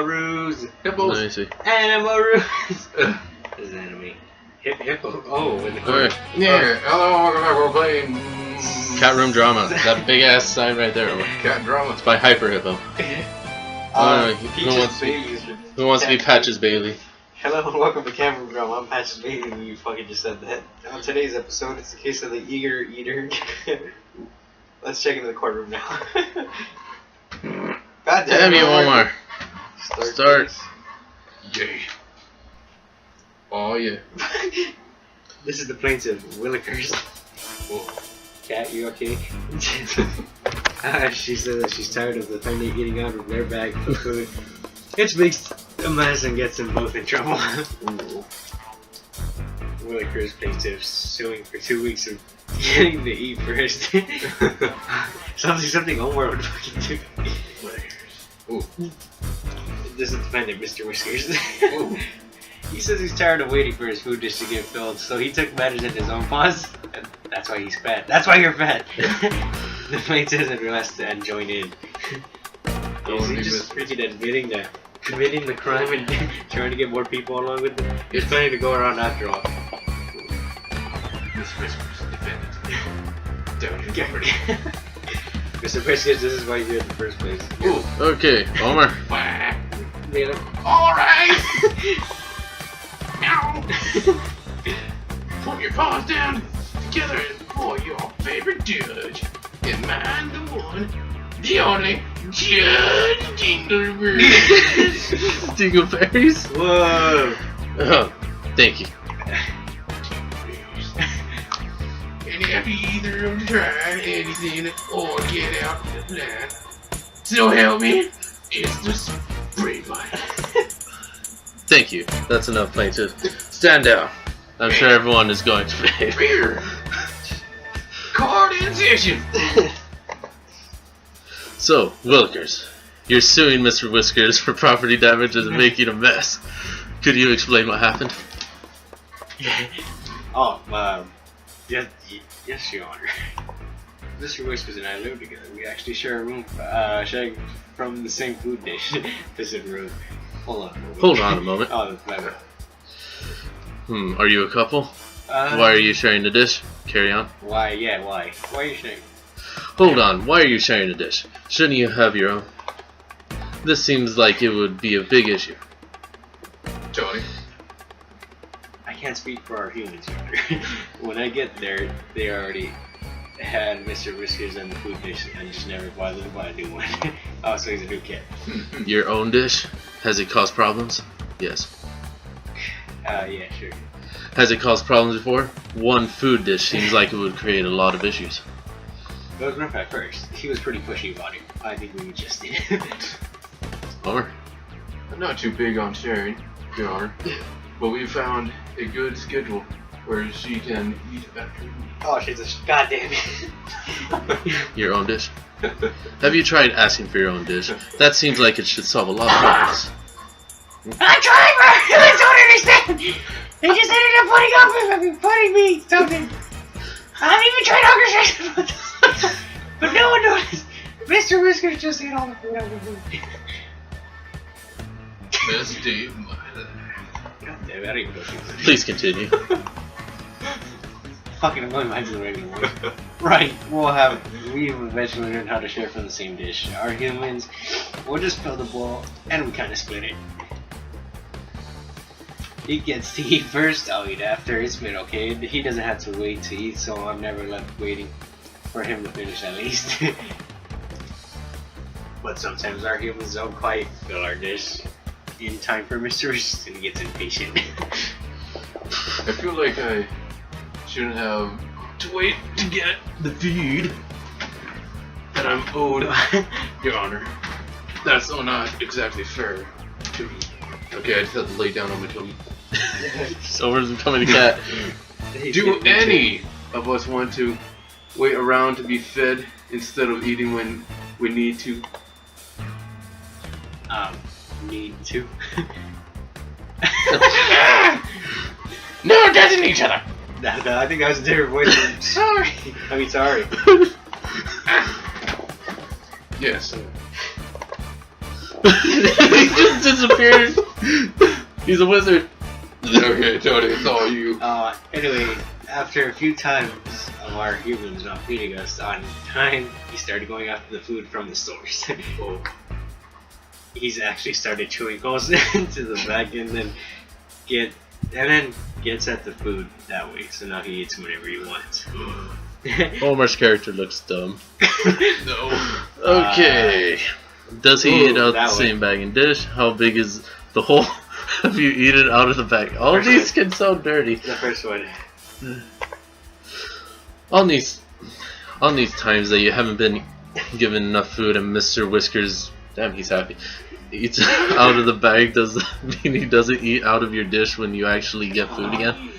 Animaroos. Hippos. Let me see. Animaroos. This is anime. Hippo. Oh, in the corner. Okay. Yeah. Hello, welcome back. We're playing Catroom drama. That big ass sign right there. Cat Drama. It's by Hyper Hippo. Who wants to be Patches Bailey? Hello and welcome to Cameron Drum. I'm Patches Bailey. You fucking just said that. On today's episode, it's the case of the eager eater. Let's check into the courtroom now. God Damn you, Omar. Start. please. Yay. Oh yeah. This is the plaintiff, Willikers. Cat, you okay? She said that she's tired of the family eating out of their bag for food. Which makes a mess and gets them both in trouble. Willikers plaintiff suing for 2 weeks of getting to eat first. Sounds like something Omar would fucking do. Ooh. This is defendant, Mr. Whiskers. Ooh. He says he's tired of waiting for his food dish to get filled, so he took matters in his own paws. And that's why he's fat. That's why you're fat. The plaintiff isn't realized and join in. Is he just freaking admitting that committing the crime and trying to get more people along with him? He's planning to go around after all. Miss Whiskers, defendant. Don't you get ready. Mr. Whiskers, this is why you're here in the first place. Ooh. Okay, Omar. Alright! Now! Put your paws down together for your favorite judge. And mind the one, the only Judge Dingleberry. Dingleberries? Whoa! Oh, thank you. And have either of them tried anything or get out of the plan, so help me, it's the spray bite. Thank you. That's enough, plaintiff. Stand down. I'm sure everyone is going to pay. Here! Card in session! So, Willikers, you're suing Mr. Whiskers for property damage and making a mess. Could you explain what happened? Yes, Your Honor. Mr. Whiskers and I live together. We actually share a room, sharing from the same food dish. This is rude. Hold on a moment. Oh, that's better. Are you a couple? Why are you sharing the dish? Carry on. Why? Yeah, why? Why are you sharing? Hold on, why are you sharing a dish? Shouldn't you have your own? This seems like it would be a big issue. Tony? I can't speak for our humans, Your Honor. When I get there, they already had Mr. Whiskers and the food dish and just never bothered to buy a new one. Oh, so he's a new kid. Your own dish? Has it caused problems? Yes. Yeah, sure. Has it caused problems before? One food dish seems like it would create a lot of issues. That was rough at first. He was pretty pushy about it. I think we just did. Omar? I'm not too big on sharing, Your Honor, but we found a good schedule where she can eat after me. Oh, she's a goddamn it. Your own dish? Have you tried asking for your own dish? That seems like it should solve a lot of problems. I'm trying, bro! I don't understand! They just ended up putting me something. I even tried hunger strikes, but no one noticed. Mr. Whiskers just ate all the food out of the food. Best day of my life. God damn it, I don't even know what Please continue. Fucking, I'm going back to the regular one. Right, we've eventually learned how to share from the same dish. Our humans, we'll just fill the bowl, and we kind of split it. He gets to eat first, I'll eat after. It's been okay. He doesn't have to wait to eat, so I'm never left waiting for him to finish at least. But sometimes our humans don't quite fill our dish in time for Mr. Whiskers, and he gets impatient. I feel like I shouldn't have to wait to get the feed that I'm owed, Your Honor. That's not exactly fair to me. Okay, I just have to lay down on my tummy. Someone's becoming a cat. Do any of us want to wait around to be fed instead of eating when we need to? Need to? No, touching each other! No, I think that was a different voice. Sorry! I mean, sorry. Yes. He just disappeared. He's a wizard. Okay, Tony, it's all you. Anyway, after a few times of our humans not feeding us on time, he started going after the food from the stores. Oh. He's actually started chewing holes into the bag and then gets at the food that way. So now he eats whatever he wants. Homer's character looks dumb. No. Okay. Does he eat out the that same bag and dish? How big is the hole? Have you eaten out of the bag? All First these one. can sound dirty. The first one. On these times that you haven't been given enough food and Mr. Whiskers, damn, he's happy, eats out of the bag, does that mean he doesn't eat out of your dish when you actually get food again?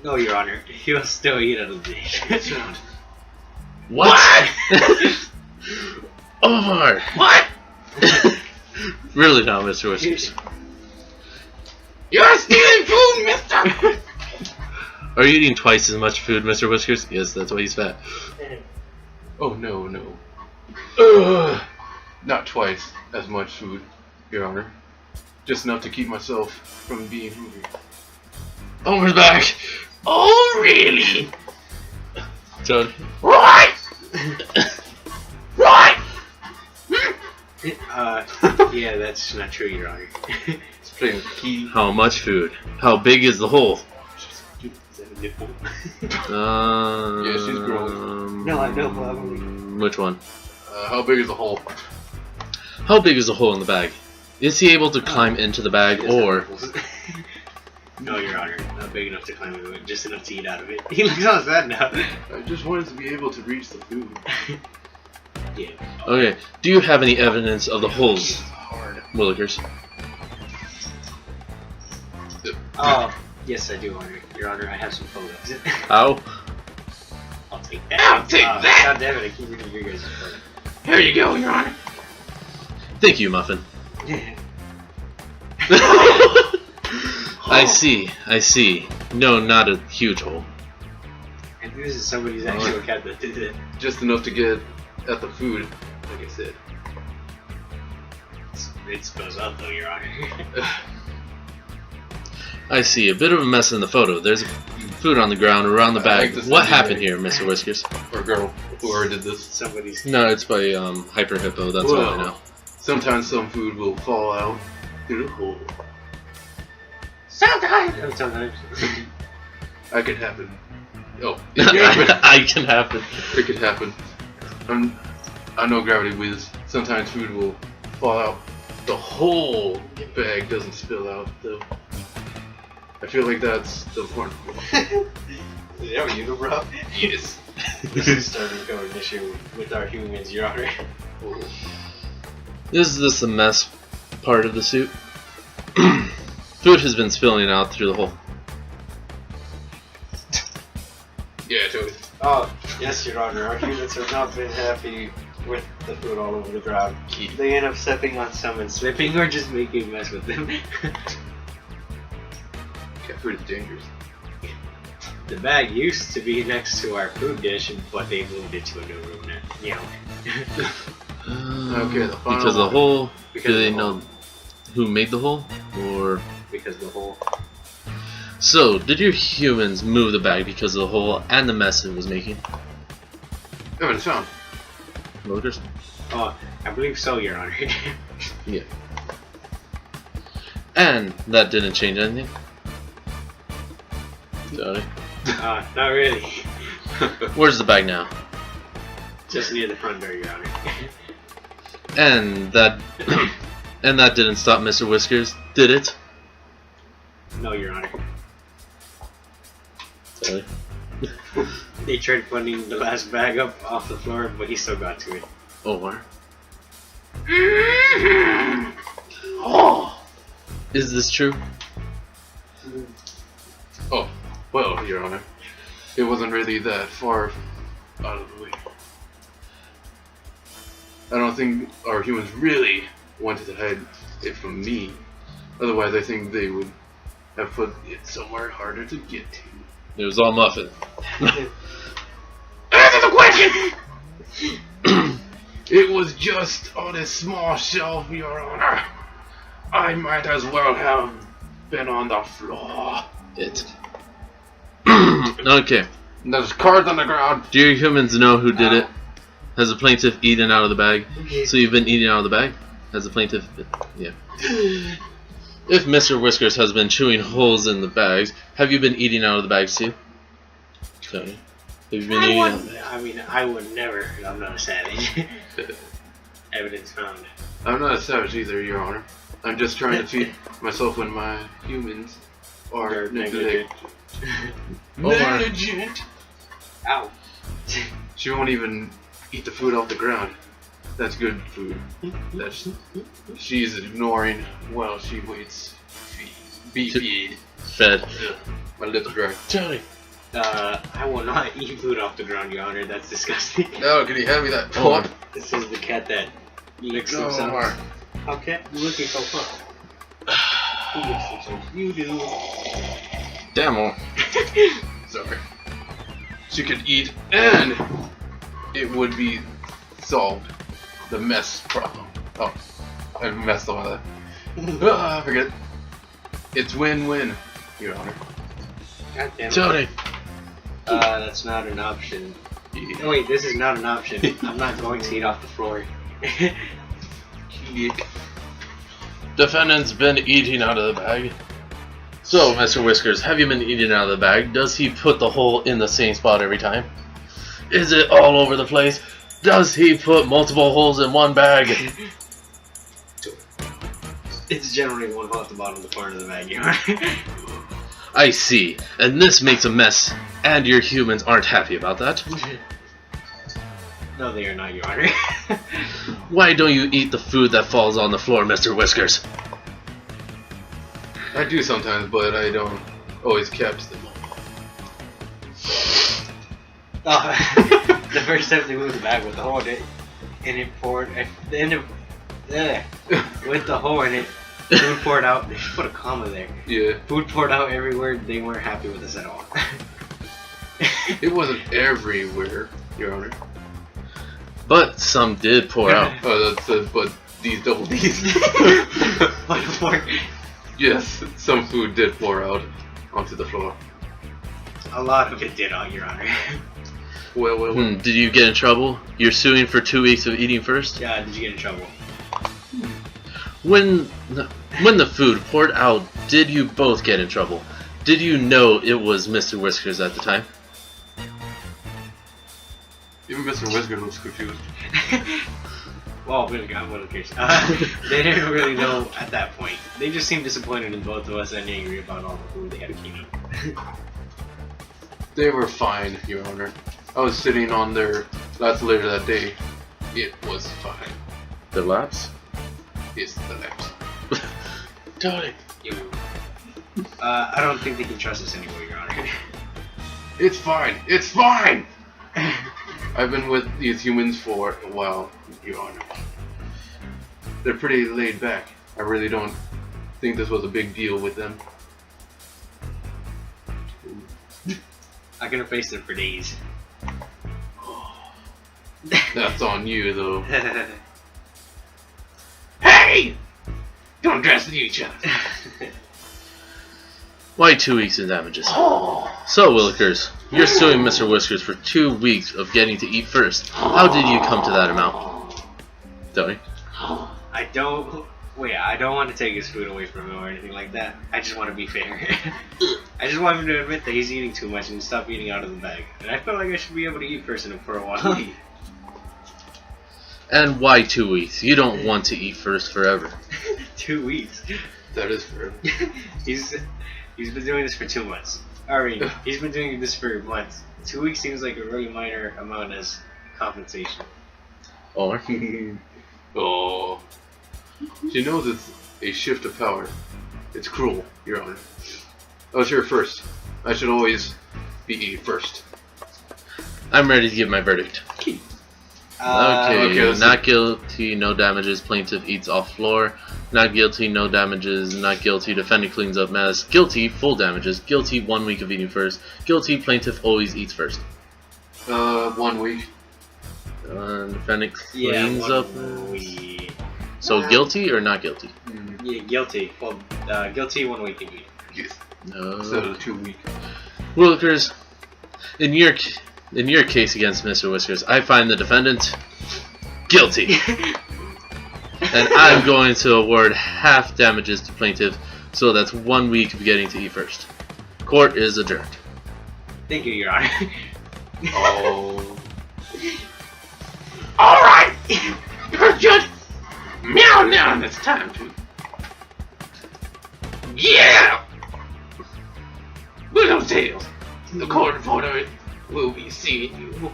No, Your Honor. He'll still eat out of the dish. What? Omar! What? Really now, Mr. Whiskers. You're stealing food, mister! Are you eating twice as much food, Mr. Whiskers? Yes, that's why he's fat. Oh, no. Not twice as much food, Your Honor. Just enough to keep myself from being hungry. Omar's back! Oh, really? John. What? What? Yeah, that's not true, Your Honor. It's playing with the key. How much food? How big is the hole? Is that a nipple? Yeah, she's growing. No, I know, probably. Which one? How big is the hole? How big is the hole in the bag? Is he able to climb into the bag, or... No, Your Honor. Not big enough to climb into it, just enough to eat out of it. He looks all sad now. I just wanted to be able to reach the food. Yeah. Okay, do you have any evidence of the holes, Hard. Willikers? Oh, yes, I do, Your Honor. I have some photos. How? I'll take that. I'll take that. God damn it, I keep reading your guys' photo. Here you go, Your Honor. Thank you, Muffin. Yeah. I see. No, not a huge hole. And this is somebody's actual cat that did it. Just enough to get at the food, like I said. It spills out though, Your Honor. I see. A bit of a mess in the photo. There's food on the ground around the I bag. like this What idea. happened here, Mr. Whiskers? Or girl, whoever did this. Somebody's. No, it's by Hyper Hippo. That's all I know. Sometimes some food will fall out through the hole. Sometimes. That could happen. Oh, it could happen. I can happen. It could happen. I know Gravity Whiz. Sometimes food will fall out. The whole bag doesn't spill out, though. I feel like that's the important part. Yeah, you know, bro. Yes. This is starting to become an issue with our humans, Your Honor. Is this the mess part of the suit? Food has been spilling out through the hole. Yeah, totally. Oh, yes, Your Honor. Our humans have not been happy with the food all over the ground. They end up stepping on some and slipping or just making a mess with them. Cat food is dangerous. The bag used to be next to our food dish, but they moved it to a new room now. Yeah. Okay, the final Because the one. hole. Because Do of they the know who made the hole? Or Because the whole. so? Did your humans move the bag because of the hole and the mess it was making? Evidence found. Motors? Oh, I believe so, Your Honor. Yeah. And that didn't change anything. Sorry. Not really. Where's the bag now? Just near the front door, Your Honor. And that and that didn't stop Mr. Whiskers, did it? No, Your Honor. Sorry. They tried putting the last bag up off the floor, but he still got to it. Or Oh, is this true? Oh, well, Your Honor. It wasn't really that far out of the way. I don't think our humans really wanted to hide it from me. Otherwise, I think they would have put it somewhere harder to get to. It was all Muffin. answer the question. It was just on a small shelf, Your Honor. I might as well have been on the floor. Okay. There's cards on the ground. Do your humans know who did it? Has the plaintiff eaten out of the bag? So you've been eating out of the bag? Has the plaintiff... Yeah. If Mr. Whiskers has been chewing holes in the bags, have you been eating out of the bags too? Okay. Have you been eating out? I mean, I would never. I'm not a savage. Evidence found. I'm not a savage either, Your Honor. I'm just trying to feed myself when my humans are negligent. Negligent? Ow. She won't even eat the food off the ground. That's good food. She's ignoring while she waits. Be feed. Fed. My lips are dry. Tony. I will not eat food off the ground, Your Honor. That's disgusting. No, can you hand me that Hold pot? This is the cat that licks No, himself. Omar. How cat you looking so fun? Who licks himself? You do. Damn. Well. Sorry. She could eat and it would be solved. The mess problem. Oh, I messed up on that. Forget it. It's win-win, Your Honor. God damn it. Tony. That's not an option. Yeah. No, wait, this is not an option. I'm not going to eat off the floor. Defendant's been eating out of the bag. So, Mr. Whiskers, have you been eating out of the bag? Does he put the hole in the same spot every time? Is it all over the place? Does he put multiple holes in one bag? It's generally one hole at the bottom of the part of the bag, Your Honor. I see. And this makes a mess. And your humans aren't happy about that. No, they are not, Your Honor. Why don't you eat the food that falls on the floor, Mr. Whiskers? I do sometimes, but I don't always catch them. The first time they moved the bag with the hole in it, and it poured, with the hole in it, food poured out. They should put a comma there. Yeah. Food poured out everywhere. They weren't happy with us at all. It wasn't everywhere, Your Honor. But some did pour out. Oh, that's but these double D's. But for Yes, some food did pour out onto the floor. a lot of it did, Your Honor. Well. Did you get in trouble? You're suing for 2 weeks of eating first? Yeah, did you get in trouble? When the food poured out, did you both get in trouble? Did you know it was Mr. Whiskers at the time? Even Mr. Whisker was confused. Well, I'm one case. They didn't really know at that point. They just seemed disappointed in both of us and angry about all the food they had to clean up. They were fine, Your Honor. I was sitting on their laps later that day. It was fine. The laps? It's the laps. Tony. I don't think they can trust us anymore, Your Honor. It's fine. It's fine! I've been with these humans for a while, Your Honor. They're pretty laid back. I really don't think this was a big deal with them. I can face them for days. That's on you, though. Hey! Don't dress with each other. Why 2 weeks in damages? Oh. So, Willikers, you're suing Mr. Whiskers for 2 weeks of getting to eat first. How did you come to that amount? Tony? I don't want to take his food away from him or anything like that. I just want to be fair. I just want him to admit that he's eating too much and stop eating out of the bag. And I feel like I should be able to eat first for a while. And why 2 weeks? You don't want to eat first forever. 2 weeks. That is fair. He's been doing this for 2 months. I mean, he's been doing this for months. 2 weeks seems like a really minor amount as compensation. Or? Oh. She knows it's a shift of power. It's cruel, Your Honor. I was here first. I should always be first. I'm ready to give my verdict. Okay, not guilty, no damages, plaintiff eats off floor. Not guilty, no damages, not guilty, defendant cleans up mess. Guilty, full damages. Guilty, 1 week of eating first. Guilty, plaintiff always eats first. 1 week. Defendant Yeah, cleans 1 up. week. So guilty or not guilty? Yeah, guilty. Well, guilty 1 week again. Yes. No. Instead of 2 weeks. Wilkers, in your case against Mr. Whiskers, I find the defendant guilty, and I'm going to award half damages to plaintiff. So that's 1 week of getting to eat first. Court is adjourned. Thank you, Your Honor. Oh. Alright! You're judge! Meow now, it's time to. Yeah! Little tails, the court reporter will be seeing you.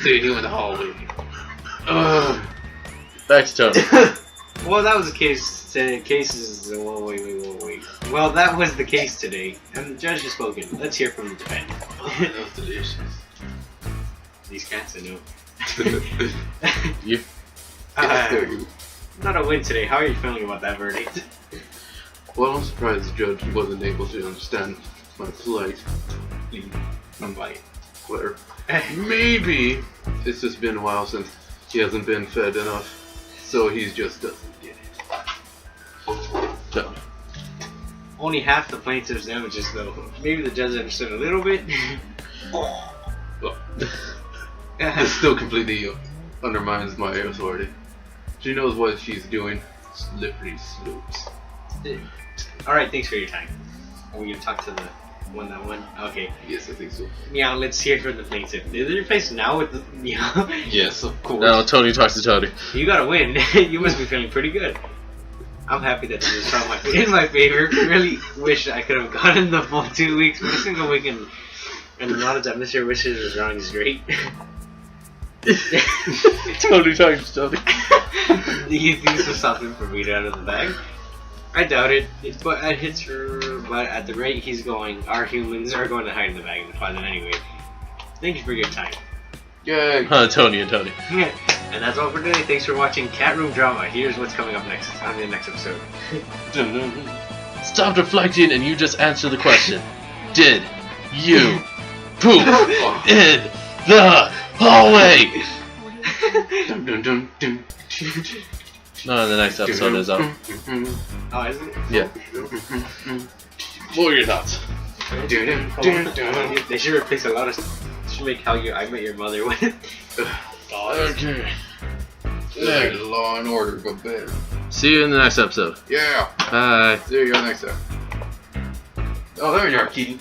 Seeing you in the hallway. Back to Tony. Well, that was the case. Cases. Wait. Well, that was the case today, and the judge has spoken. Let's hear from the defendant. That was delicious. These cats, I know. You. Not a win today. How are you feeling about that verdict? Well, I'm surprised the judge wasn't able to understand my plight. I'm like, Whatever. Maybe it's just been a while since he hasn't been fed enough, so he just doesn't get it. Tony. only half the plaintiff's damages, though. Maybe the judge understood a little bit. Well, this still completely undermines my authority. She knows what she's doing. Slippery slopes. Alright, thanks for your time. Are we gonna talk to the one that won? Okay. Yes, I think so. Meow, let's hear from the plaintiff. Is it your face now with the meow? Yes, of course. Now Tony talks to Tony. You gotta win. You must be feeling pretty good. I'm happy that this is in my favor. Really wish I could have gotten the full 2 weeks, but a single week and the knowledge that Mr. Wishes was wrong is great. Tony talks to Tony. Do you think this was something for me to out of the bag? I doubt it. But at the rate he's going, our humans are going to hide in the bag in the closet anyway. Thank you for your time. Yay! Tony and Tony. And that's all for today. Thanks for watching Catroom Drama. Here's what's coming up next on the next episode. Stop deflecting and you just answer the question. Did you poop in the hallway? Dun, dun, dun, dun. No, the next episode is up. Oh, is it? Yeah. What were your thoughts? They should replace a lot of stuff. They should make How I Met Your Mother with Okay. Like Law and Order, but better. See you in the next episode. Yeah. Bye. See you next time. Oh, there you are, Keaton.